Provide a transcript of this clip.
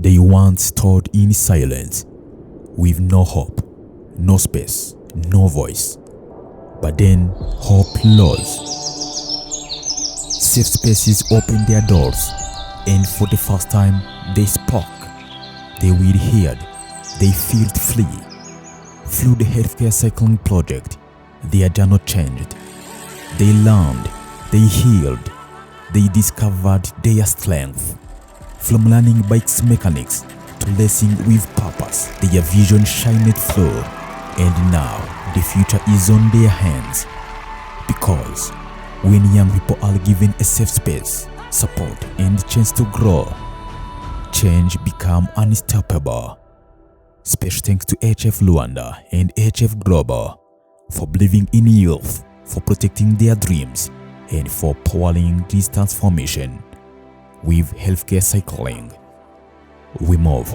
They once stood in silence, with no hope, no space, no voice. But then hope rose. Safe spaces opened their doors, and for the first time they spoke. They were heard, they felt free. Through the healthcare cycling project, their journey changed. They learned, they healed, they discovered their strength. From learning bikes mechanics to racing with purpose, their vision shined through. And now the future is on their hands. Because when young people are given a safe space, support, and chance to grow, change becomes unstoppable. Special thanks to HF Luanda and HF Global for believing in youth, for protecting their dreams, and for powering this transformation. With healthcare cycling, we move.